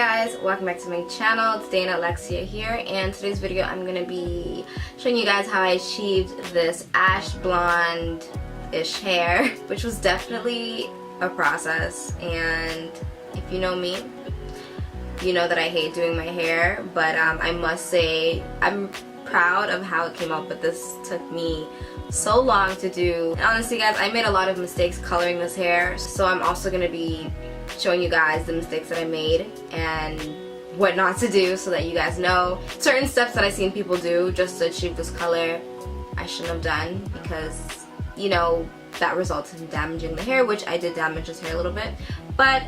guys, welcome back to my channel. It's Dana Alexia here, and today's video I'm going to be showing you guys how I achieved this ash blonde-ish hair, which was definitely a process. And if you know me, you know that I hate doing my hair, but I must say I'm proud of how it came out, but this took me so long to do. And honestly guys, I made a lot of mistakes coloring this hair, so I'm also going to be showing you guys the mistakes that I made and what not to do, so that you guys know certain steps that I've seen people do just to achieve this color I shouldn't have done, because you know that results in damaging the hair, which I did damage this hair a little bit. But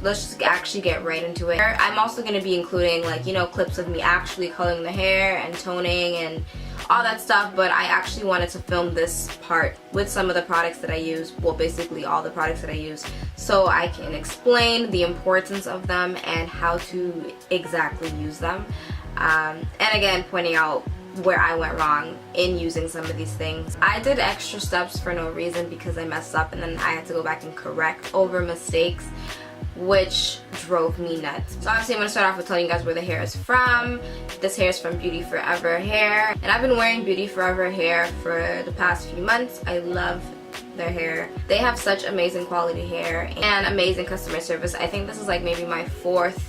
let's just actually get right into it. I'm also going to be including, like, you know, clips of me actually coloring the hair and toning and all that stuff, but I actually wanted to film this part with some of the products that I use, well basically all the products that I use, so I can explain the importance of them and how to exactly use them, and again pointing out where I went wrong in using some of these things. I did extra steps for no reason because I messed up, and then I had to go back and correct over mistakes, which drove me nuts. So obviously I'm going to start off with telling you guys where the hair is from. This hair is from Beauty Forever hair, and I've been wearing Beauty Forever hair for the past few months. I love their hair. They have such amazing quality hair and amazing customer service. I think this is like maybe my fourth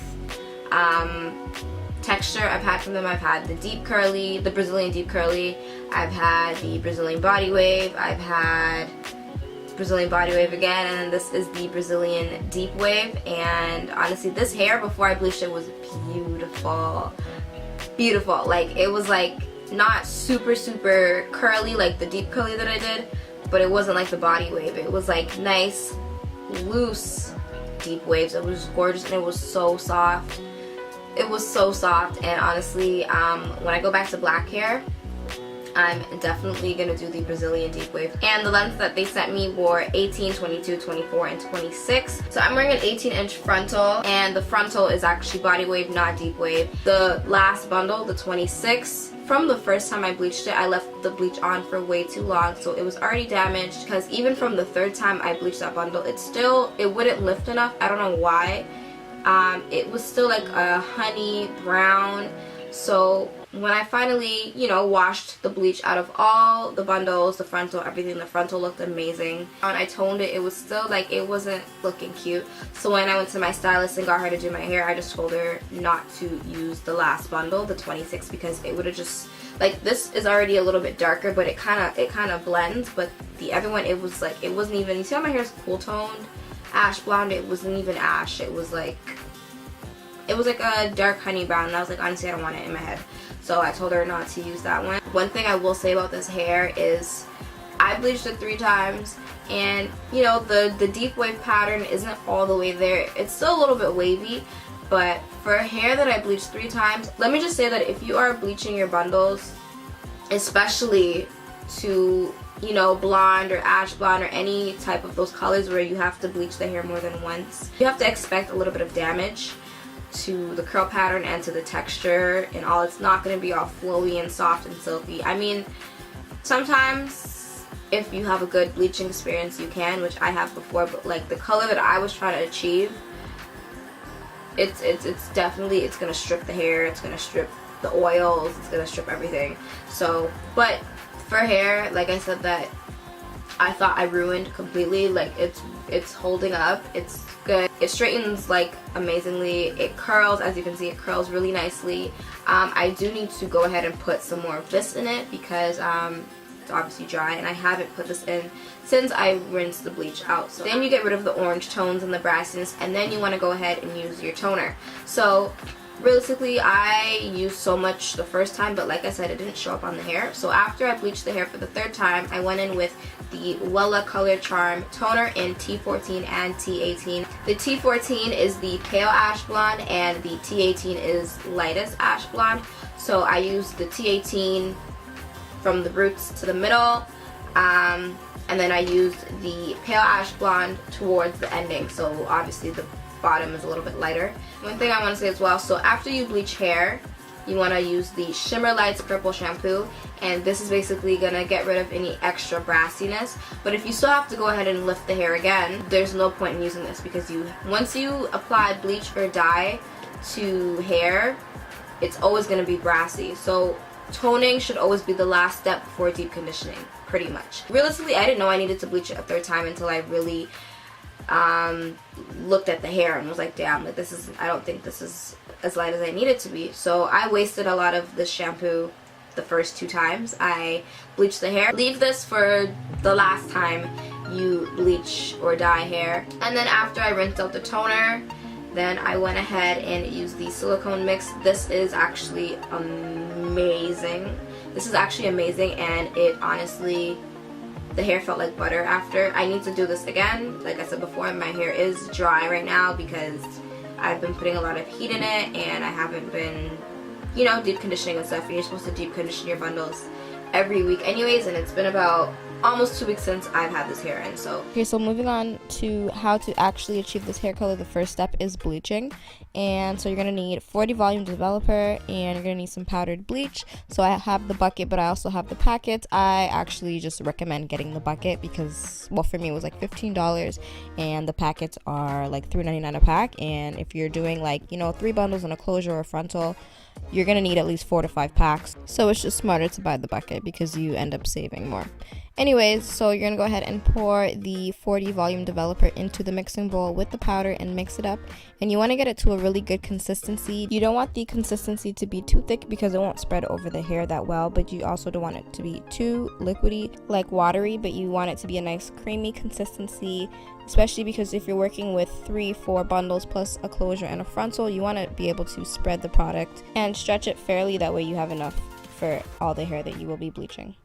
texture I've had from them. I've had the deep curly, the Brazilian deep curly, I've had the Brazilian body wave, I've had Brazilian body wave again, and then this is the Brazilian deep wave. And honestly, this hair before I bleached it was beautiful. Beautiful. Like, it was like not super curly like the deep curly that I did, but it wasn't like the body wave. It was like nice loose deep waves. It was gorgeous, and it was so soft. It was so soft. And honestly, when I go back to black hair, I'm definitely going to do the Brazilian deep wave. And the lengths that they sent me were 18, 22, 24, and 26. So I'm wearing an 18-inch frontal, and the frontal is actually body wave, not deep wave. The last bundle, the 26, from the first time I bleached it, I left the bleach on for way too long, so it was already damaged, because even from the third time I bleached that bundle, it wouldn't lift enough. I don't know why. It was still like a honey brown. So when I finally, you know, washed the bleach out of all the bundles, the frontal, everything, the frontal looked amazing. When I toned it, it was still like, it wasn't looking cute. So when I went to my stylist and got her to do my hair, I just told her not to use the last bundle, the 26, because it would have just, like, this is already a little bit darker, but it kind of blends. But the other one, it was like, it wasn't even, you see how my hair is cool toned, ash blonde? It wasn't even ash. It was like a dark honey brown, and I was like, honestly, I don't want it in my head. So I told her not to use that one. One thing I will say about this hair is I bleached it 3 times, and you know, the deep wave pattern isn't all the way there. It's still a little bit wavy, but for hair that I bleached 3 times, let me just say that if you are bleaching your bundles, especially to, you know, blonde or ash blonde or any type of those colors where you have to bleach the hair more than once, you have to expect a little bit of damage to the curl pattern and to the texture and all. It's not going to be all flowy and soft and silky. I mean, sometimes if you have a good bleaching experience you can, which I have before, but like the color that I was trying to achieve, it's definitely, it's going to strip the hair, it's going to strip the oils, it's going to strip everything. So, but for hair, like I said, that I thought I ruined completely. Like, it's holding up, it's good, it straightens like amazingly, it curls, as you can see, it curls really nicely. I do need to go ahead and put some more of this in it because it's obviously dry, and I haven't put this in since I rinsed the bleach out. So then you get rid of the orange tones and the brassiness, and then you want to go ahead and use your toner. So realistically, I used so much the first time, but like I said, it didn't show up on the hair. So after I bleached the hair for the 3rd time, I went in with the Wella Color Charm toner in T14 and T18. The T14 is the pale ash blonde, and the T18 is lightest ash blonde. So I used the T18 from the roots to the middle, and then I used the pale ash blonde towards the ending. So obviously the bottom is a little bit lighter. One thing I want to say as well, so after you bleach hair, you want to use the Shimmer Lights Purple Shampoo, and this is basically going to get rid of any extra brassiness. But if you still have to go ahead and lift the hair again, there's no point in using this, because once you apply bleach or dye, to hair, it's always going to be brassy. So toning should always be the last step before deep conditioning, pretty much. Realistically, I didn't know I needed to bleach it a third time until I really looked at the hair and was like, damn, like I don't think this is as light as I need it to be. So I wasted a lot of this shampoo the first 2 times I bleached the hair. Leave this for the last time you bleach or dye hair. And then after I rinsed out the toner, then I went ahead and used the silicone mix. This is actually amazing. This is actually amazing, and it honestly, the hair felt like butter after. I need to do this again. Like I said before, my hair is dry right now because I've been putting a lot of heat in it and I haven't been, you know, deep conditioning and stuff. And you're supposed to deep condition your bundles every week anyways, and it's been about almost 2 weeks since I've had this hair in. So okay, so moving on to how to actually achieve this hair color, the first step is bleaching. And so you're going to need 40 volume developer, and you're going to need some powdered bleach. So I have the bucket, but I also have the packets. I actually just recommend getting the bucket because, well, for me it was like $15, and the packets are like $3.99 a pack. And if you're doing like, you know, 3 bundles and a closure or a frontal, you're going to need at least 4 to 5 packs. So it's just smarter to buy the bucket because you end up saving more. Anyways, so you're going to go ahead and pour the 40 volume developer into the mixing bowl with the powder and mix it up. And you want to get it to a really good consistency. You don't want the consistency to be too thick because it won't spread over the hair that well, but you also don't want it to be too liquidy, like watery, but you want it to be a nice creamy consistency, especially because if you're working with 3-4 bundles plus a closure and a frontal, you want to be able to spread the product and stretch it fairly. That way you have enough for all the hair that you will be bleaching.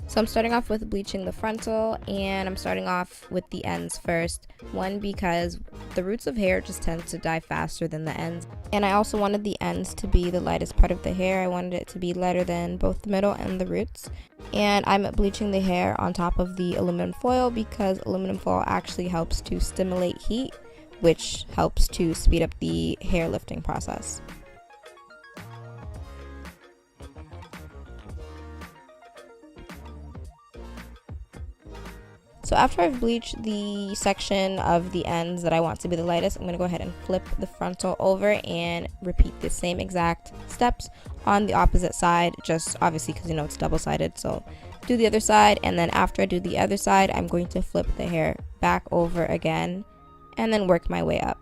So I'm starting off with bleaching the frontal, and I'm starting off with the ends first. One, because the roots of hair just tend to die faster than the ends. And I also wanted the ends to be the lightest part of the hair. I wanted it to be lighter than both the middle and the roots. And I'm bleaching the hair on top of the aluminum foil because aluminum foil actually helps to stimulate heat, which helps to speed up the hair lifting process. So after I've bleached the section of the ends that I want to be the lightest, I'm going to go ahead and flip the frontal over and repeat the same exact steps on the opposite side, just obviously because, you know, it's double-sided. So do the other side, and then after I do the other side, I'm going to flip the hair back over again and then work my way up.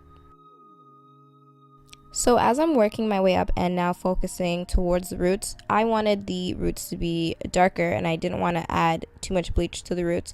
So as I'm working my way up and now focusing towards the roots, I wanted the roots to be darker and I didn't want to add too much bleach to the roots.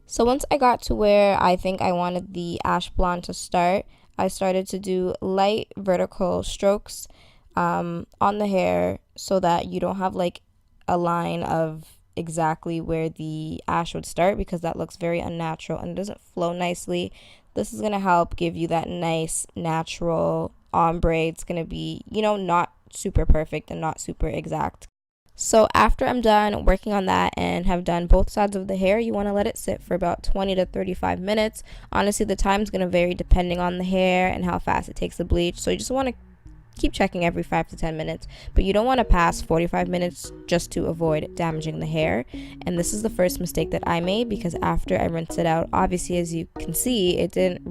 So once I got to where I think I wanted the ash blonde to start, I started to do light vertical strokes on the hair so that you don't have like a line of exactly where the ash would start, because that looks very unnatural and doesn't flow nicely. This is going to help give you that nice natural ombre. It's going to be, you know, not super perfect and not super exact. So after I'm done working on that and have done both sides of the hair, you want to let it sit for about 20 to 35 minutes. Honestly, the time's going to vary depending on the hair and how fast it takes to bleach. So you just want to keep checking every 5 to 10 minutes, but you don't want to pass 45 minutes just to avoid damaging the hair. And this is the first mistake that I made, because after I rinsed it out, obviously, as you can see, it didn't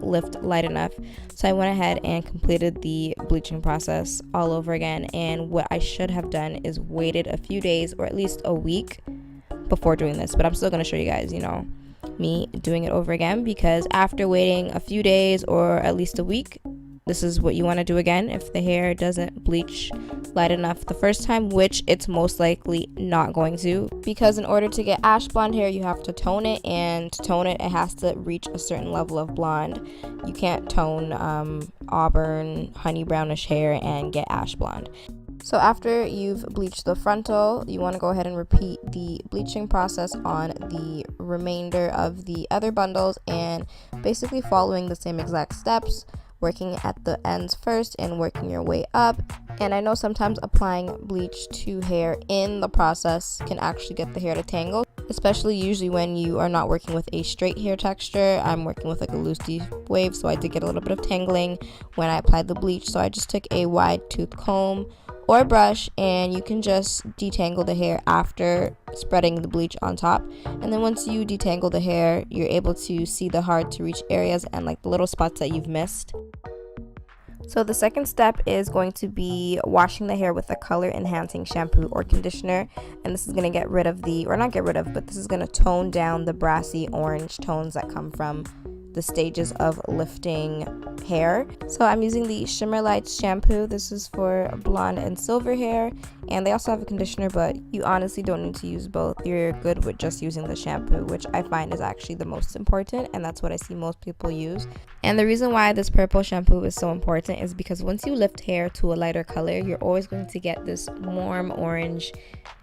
lift light enough. So I went ahead and completed the bleaching process all over again. And what I should have done is waited a few days or at least a week before doing this, but I'm still going to show you guys, you know, me doing it over again, because after waiting a few days or at least a week, this is what you want to do again if the hair doesn't bleach light enough the first time, which it's most likely not going to, because in order to get ash blonde hair, you have to tone it, and to tone it, it has to reach a certain level of blonde. You can't tone auburn, honey brownish hair and get ash blonde. So after you've bleached the frontal, you want to go ahead and repeat the bleaching process on the remainder of the other bundles, and basically following the same exact steps, working at the ends first and working your way up. And I know sometimes applying bleach to hair in the process can actually get the hair to tangle, especially usually when you are not working with a straight hair texture. I'm working with like a loose deep wave, so I did get a little bit of tangling when I applied the bleach. So I just took a wide tooth comb or brush, and you can just detangle the hair after spreading the bleach on top. And then once you detangle the hair, you're able to see the hard to reach areas and like the little spots that you've missed. So the second step is going to be washing the hair with a color enhancing shampoo or conditioner, and this is going to get rid of the, or not get rid of, but this is going to tone down the brassy orange tones that come from the stages of lifting hair. So I'm using the Shimmer Lights shampoo. This is for blonde and silver hair, and they also have a conditioner, but you honestly don't need to use both. You're good with just using the shampoo, which I find is actually the most important, and that's what I see most people use. And the reason why this purple shampoo is so important is because once you lift hair to a lighter color, you're always going to get this warm orange,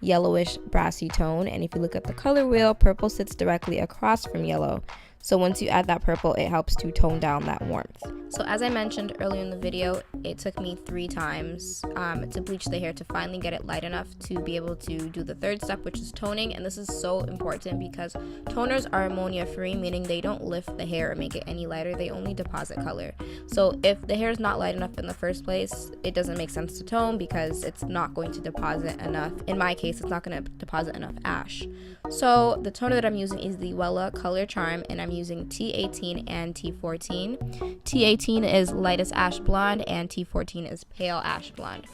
yellowish, brassy tone. And if you look at the color wheel, purple sits directly across from yellow. So once you add that purple, it helps to tone down that warmth. So as I mentioned earlier in the video, it took me 3 times to bleach the hair to finally get it light enough to be able to do the third step, which is toning. And this is so important because toners are ammonia free, meaning they don't lift the hair or make it any lighter. They only deposit color. So if the hair is not light enough in the first place, it doesn't make sense to tone because it's not going to deposit enough. In my case, it's not going to deposit enough ash. So the toner that I'm using is the Wella Color Charm, and I'm using T18 and T14. T18 is lightest ash blonde and T14 is pale ash blonde.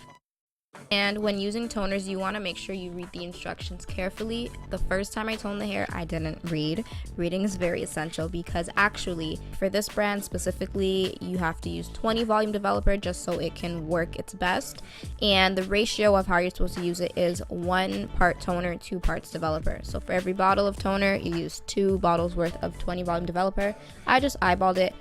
And when using toners, you want to make sure you read the instructions carefully. The first time I toned the hair, I didn't read. Reading is very essential because actually, for this brand specifically, you have to use 20 volume developer just so it can work its best. And the ratio of how you're supposed to use it is 1 part toner, 2 parts developer. So for every bottle of toner, you use 2 bottles worth of 20 volume developer. I just eyeballed it.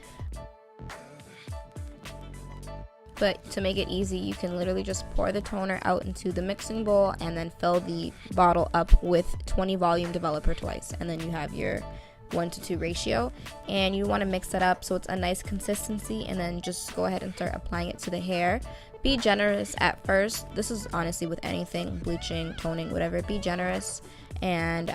But to make it easy, you can literally just pour the toner out into the mixing bowl and then fill the bottle up with 20 volume developer twice. And then you have your 1:2 ratio. And you want to mix it up so it's a nice consistency, and then just go ahead and start applying it to the hair. Be generous at first. This is honestly with anything, bleaching, toning, whatever. Be generous and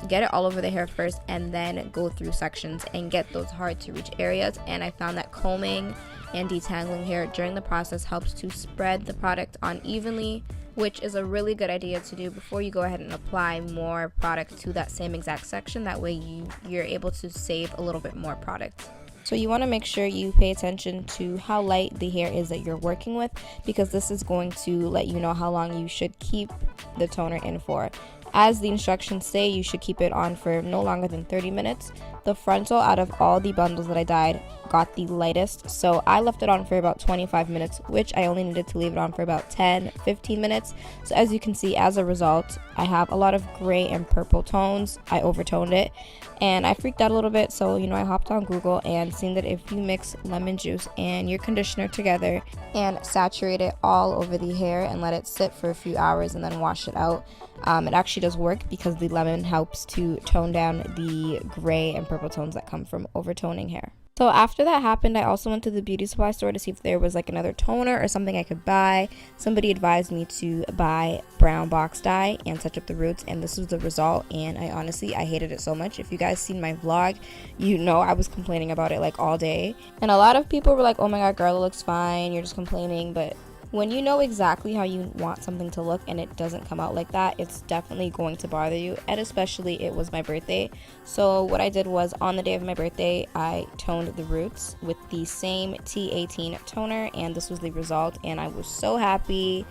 get it all over the hair first, and then go through sections and get those hard to reach areas. And I found that combing and detangling hair during the process helps to spread the product on evenly, which is a really good idea to do before you go ahead and apply more product to that same exact section. That way you're able to save a little bit more product. So you want to make sure you pay attention to how light the hair is that you're working with, because this is going to let you know how long you should keep the toner in for. As the instructions say, you should keep it on for no longer than 30 minutes. The frontal, out of all the bundles that I dyed, got the lightest, so I left it on for about 25 minutes, which I only needed to leave it on for about 10-15 minutes. So as you can see, as a result, I have a lot of gray and purple tones. I overtoned it and I freaked out a little bit, so I hopped on Google and seen that if you mix lemon juice and your conditioner together and saturate it all over the hair and let it sit for a few hours and then wash it out, it actually does work because the lemon helps to tone down the gray and purple tones that come from overtoning hair. So after that happened, I also went to the beauty supply store to see if there was like another toner or something I could buy. Somebody advised me to buy brown box dye and touch up the roots, and this was the result. And I hated it so much. If you guys seen my vlog, I was complaining about it like all day. And a lot of people were like, oh my god girl, it looks fine, you're just complaining. But when you know exactly how you want something to look and it doesn't come out like that, it's definitely going to bother you. And especially, it was my birthday. So what I did was, on the day of my birthday, I toned the roots with the same T18 toner, and this was the result. And I was so happy.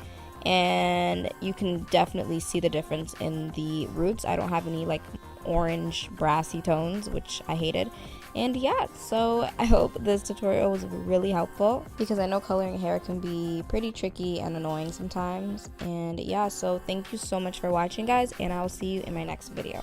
And you can definitely see the difference in the roots. I don't have any like orange brassy tones, which I hated. And yeah, so I hope this tutorial was really helpful, because I know coloring hair can be pretty tricky and annoying sometimes. And yeah, so thank you so much for watching, guys, and I will see you in my next video.